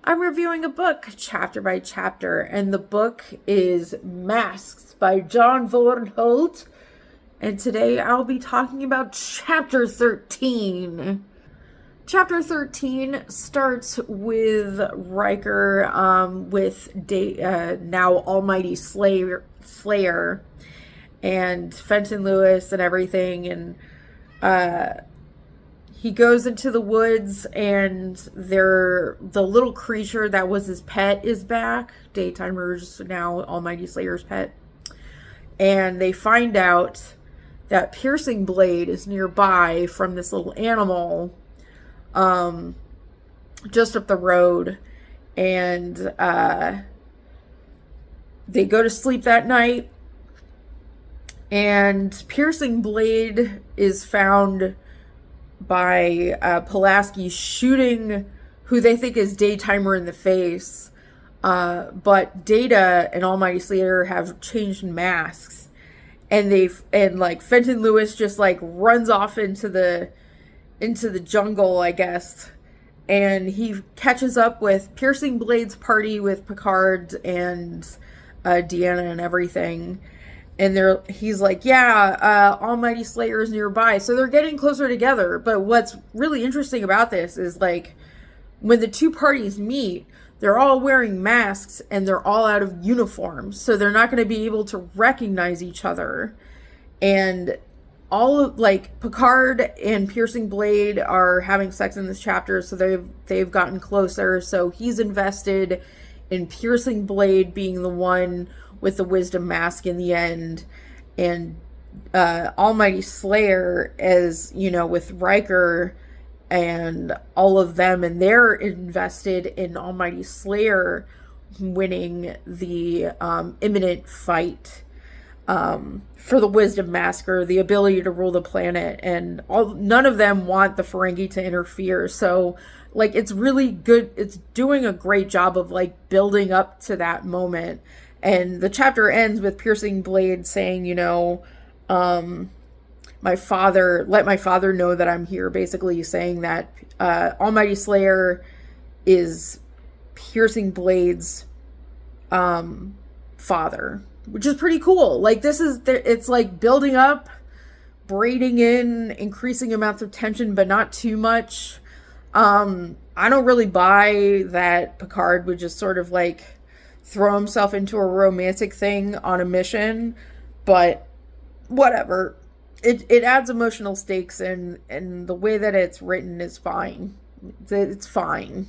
I'm reviewing a book chapter by chapter, and the book is Masks by John Vornholt. And today I'll be talking about chapter 13. Chapter 13 starts with Riker with now Almighty Slayer and Fenton Lewis and everything, and he goes into the woods, and the little creature that was his pet is back. Daytimer's now Almighty Slayer's pet. And they find out that Piercing Blade is nearby from this little animal just up the road. And they go to sleep that night. And Piercing Blade is found by Pulaski shooting who they think is Daytimer in the face. But Data and Almighty Slayer have changed masks. And Fenton Lewis just runs off into the jungle, I guess. And he catches up with Piercing Blade's party with Picard and Deanna and everything. And he's like, yeah, Almighty Slayer is nearby. So they're getting closer together. But what's really interesting about this is, when the two parties meet, they're all wearing masks and they're all out of uniforms. So they're not going to be able to recognize each other. And Picard and Piercing Blade are having sex in this chapter. So they've gotten closer. So he's invested in Piercing Blade being the one with the wisdom mask in the end, and Almighty Slayer as, with Riker and all of them, and they're invested in Almighty Slayer winning the imminent fight for the wisdom mask, or the ability to rule the planet, and none of them want the Ferengi to interfere. So it's really good. It's doing a great job of building up to that moment. And the chapter ends with Piercing Blade saying, my father, let my father know that I'm here. Basically saying that Almighty Slayer is Piercing Blade's father, which is pretty cool. It's building up, braiding in increasing amounts of tension, but not too much. I don't really buy that Picard would just sort of throw himself into a romantic thing on a mission, but whatever. It adds emotional stakes, and the way that it's written is fine. It's fine.